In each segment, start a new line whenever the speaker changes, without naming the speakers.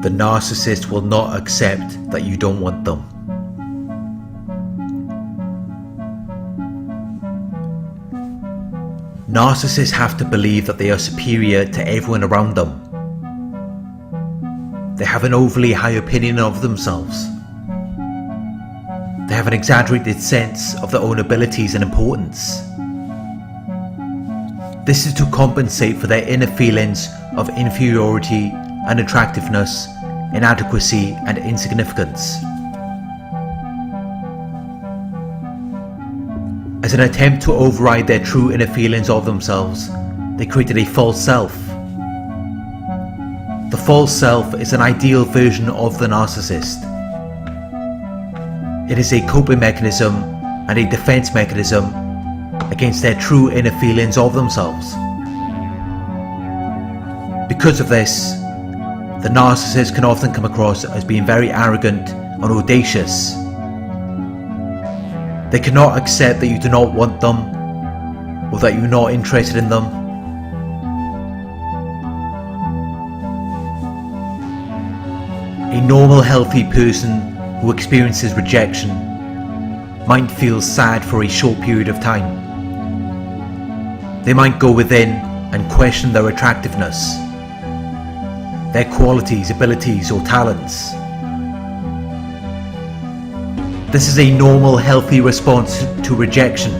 the narcissist will not accept that you don't want them. Narcissists have to believe that they are superior to everyone around them. They have an overly high opinion of themselves. They have an exaggerated sense of their own abilities and importance. This is to compensate for their inner feelings of inferiority, unattractiveness, inadequacy, and insignificance. As an attempt to override their true inner feelings of themselves, they created a false self. The false self is an ideal version of the narcissist. It is a coping mechanism and a defense mechanism against their true inner feelings of themselves. Because of this, the narcissist can often come across as being very arrogant and audacious. They cannot accept that you do not want them or that you're not interested in them. A normal, healthy person who experiences rejection might feel sad for a short period of time. They might go within and question their attractiveness, their qualities, abilities, or talents. This is a normal, healthy response to rejection.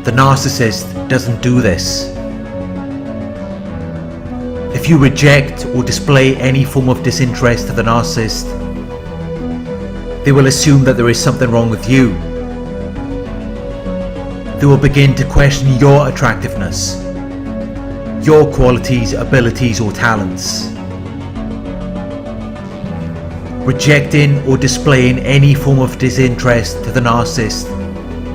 The narcissist doesn't do this. If you reject or display any form of disinterest to the narcissist, they will assume that there is something wrong with you. They will begin to question your attractiveness, your qualities, abilities, or talents. Rejecting or displaying any form of disinterest to the narcissist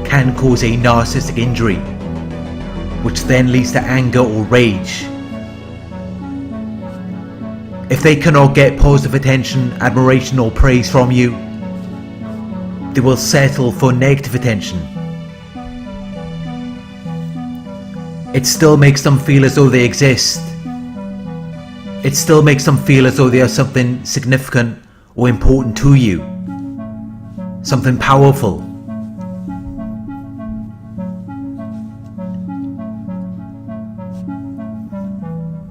can cause a narcissistic injury, which then leads to anger or rage. If they cannot get positive attention, admiration, or praise from you, they will settle for negative attention. It still makes them feel as though they exist. It still makes them feel as though they are something significant or important to you, something powerful.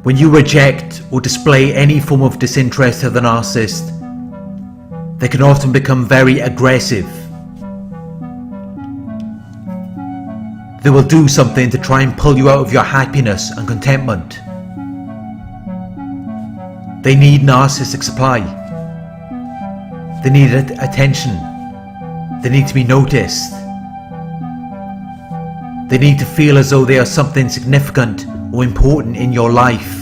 When you reject or display any form of disinterest to the narcissist, they can often become very aggressive. They will do something to try and pull you out of your happiness and contentment. They need narcissistic supply. They need attention. They need to be noticed. They need to feel as though they are something significant or important in your life.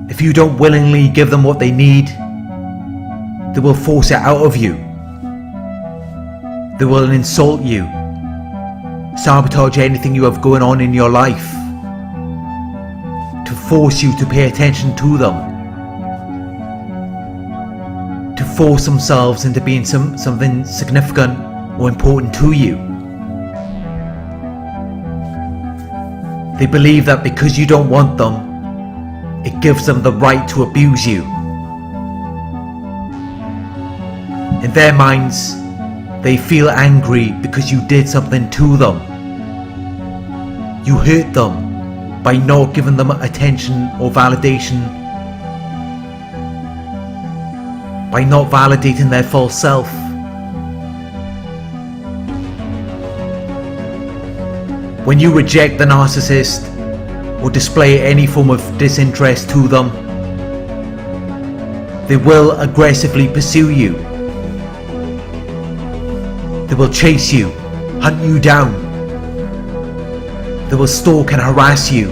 If you don't willingly give them what they need, they will force it out of you. They will insult you, sabotage anything you have going on in your life, to force you to pay attention to them, to force themselves into being something significant or important to you. They believe that because you don't want them, it gives them the right to abuse you. In their minds, they feel angry because you did something to them. You hurt them by not giving them attention or validation, by not validating their false self. When you reject the narcissist or display any form of disinterest to them, they will aggressively pursue you. They will chase you, hunt you down. They will stalk and harass you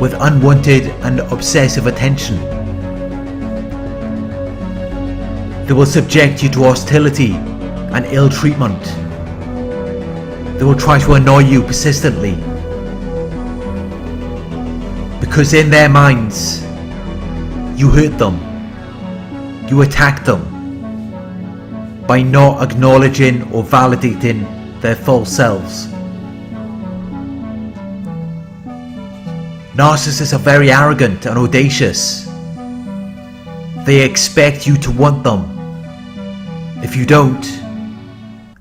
with unwanted and obsessive attention. They will subject you to hostility and ill treatment. They will try to annoy you persistently. Because in their minds, you hurt them, you attack them by not acknowledging or validating their false selves. Narcissists are very arrogant and audacious. They expect you to want them. If you don't,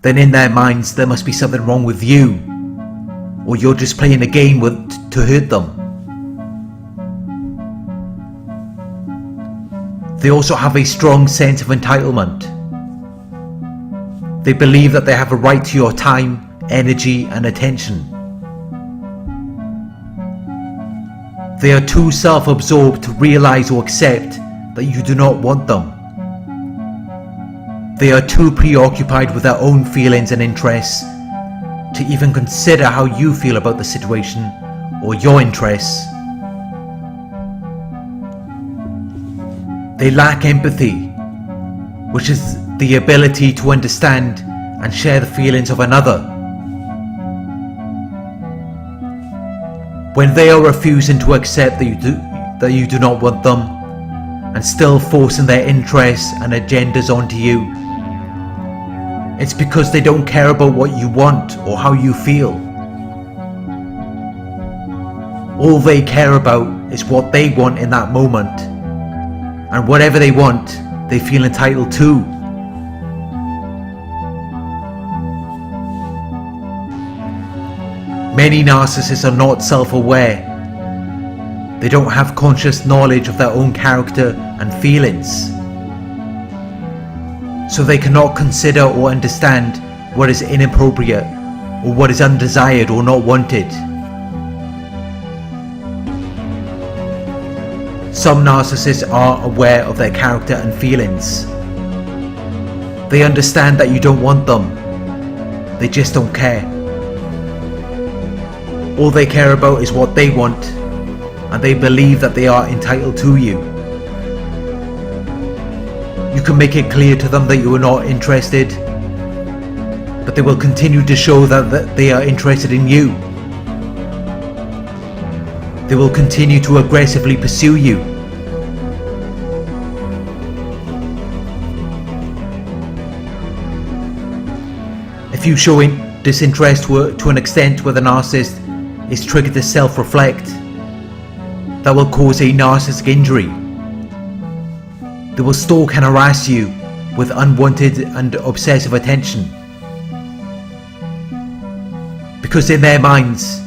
then in their minds there must be something wrong with you, or you're just playing a game to hurt them. They also have a strong sense of entitlement. They believe that they have a right to your time, energy, and attention. They are too self-absorbed to realize or accept that you do not want them. They are too preoccupied with their own feelings and interests to even consider how you feel about the situation or your interests. They lack empathy, which is the ability to understand and share the feelings of another. When they are refusing to accept that you do not want them, and still forcing their interests and agendas onto you, it's because they don't care about what you want or how you feel. All they care about is what they want in that moment, and whatever they want, they feel entitled to. Many narcissists are not self-aware. They don't have conscious knowledge of their own character and feelings. So they cannot consider or understand what is inappropriate or what is undesired or not wanted. Some narcissists are aware of their character and feelings. They understand that you don't want them. They just don't care. All they care about is what they want, and they believe that they are entitled to you. You can make it clear to them that you are not interested, but they will continue to show that they are interested in you. They will continue to aggressively pursue you. If you show disinterest to an extent where the narcissist is triggered to self-reflect, that will cause a narcissistic injury. They will stalk and harass you with unwanted and obsessive attention. Because in their minds,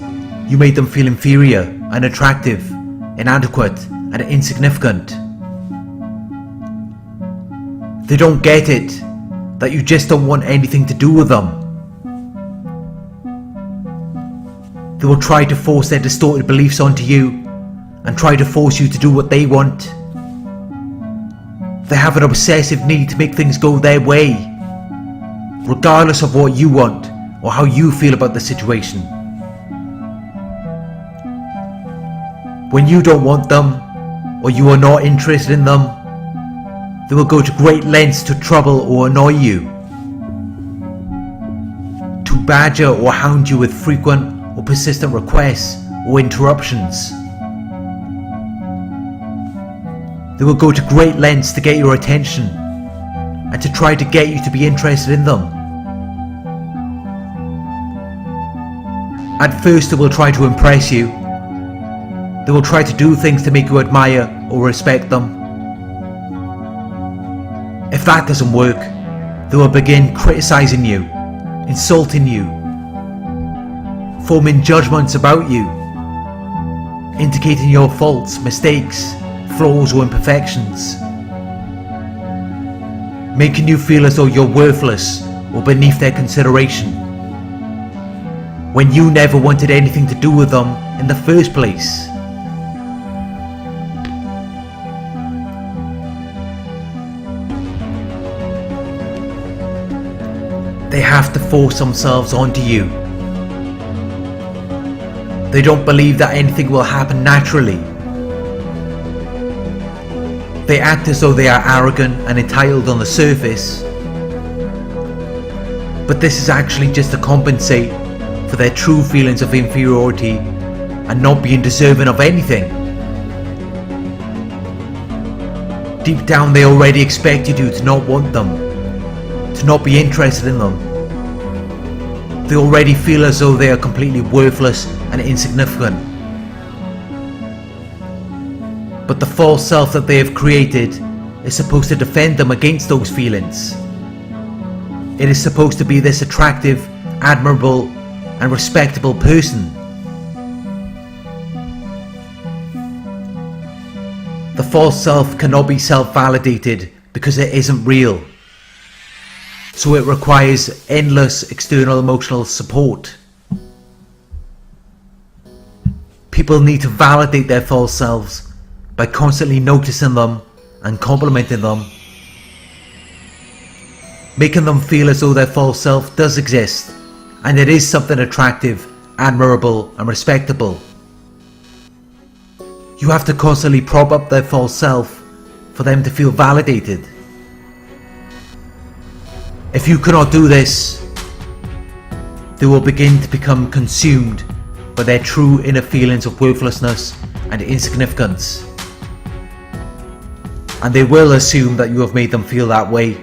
you made them feel inferior, unattractive, inadequate, and insignificant. They don't get it, that you just don't want anything to do with them. They will try to force their distorted beliefs onto you and try to force you to do what they want. They have an obsessive need to make things go their way, regardless of what you want or how you feel about the situation. When you don't want them or you are not interested in them, they will go to great lengths to trouble or annoy you, to badger or hound you with frequent or persistent requests or interruptions. They will go to great lengths to get your attention and to try to get you to be interested in them. At first they will try to impress you. They will try to do things to make you admire or respect them. If that doesn't work, they will begin criticizing you, insulting you, forming judgments about you, indicating your faults, mistakes, flaws or imperfections, making you feel as though you're worthless or beneath their consideration, when you never wanted anything to do with them in the first place. They have to force themselves onto you. They don't believe that anything will happen naturally. They act as though they are arrogant and entitled on the surface, but this is actually just to compensate for their true feelings of inferiority and not being deserving of anything. Deep down they already expected you to not want them, to not be interested in them. They already feel as though they are completely worthless and insignificant. But the false self that they have created is supposed to defend them against those feelings. It is supposed to be this attractive, admirable, and respectable person. The false self cannot be self-validated because it isn't real. So it requires endless external emotional support. People need to validate their false selves by constantly noticing them and complimenting them, making them feel as though their false self does exist and it is something attractive, admirable, and respectable. You have to constantly prop up their false self for them to feel validated. If you cannot do this, they will begin to become consumed by their true inner feelings of worthlessness and insignificance. And they will assume that you have made them feel that way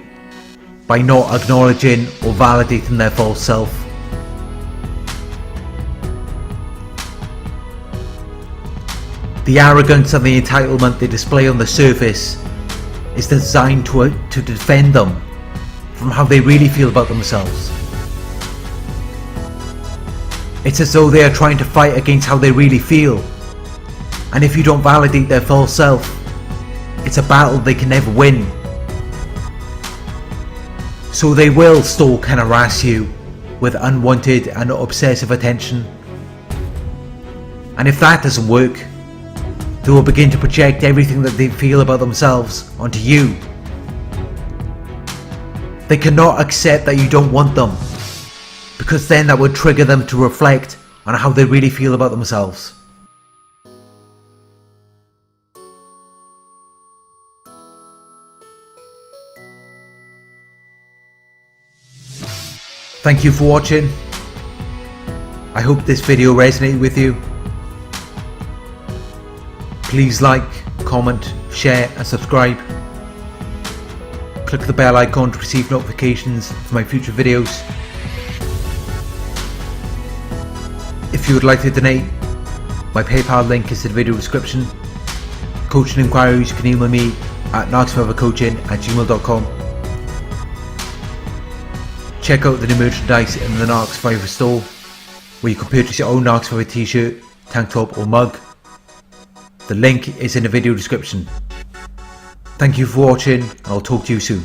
by not acknowledging or validating their false self. The arrogance and the entitlement they display on the surface is designed to defend them from how they really feel about themselves. It's as though they are trying to fight against how they really feel, and if you don't validate their false self, it's a battle they can never win. So they will stalk and harass you with unwanted and obsessive attention. And if that doesn't work, they will begin to project everything that they feel about themselves onto you. They cannot accept that you don't want them, because then that would trigger them to reflect on how they really feel about themselves. Thank you for watching. I hope this video resonated with you. Please like, comment, share and subscribe. Click the bell icon to receive notifications for my future videos. If you would like to donate, my PayPal link is in the video description. Coaching inquiries you can email me at narcsforevercoaching@gmail.com. Check out the new merchandise in the Narcs Forever store, where you can purchase your own Narcs Forever t-shirt, tank top or mug. The link is in the video description. Thank you for watching, and I'll talk to you soon.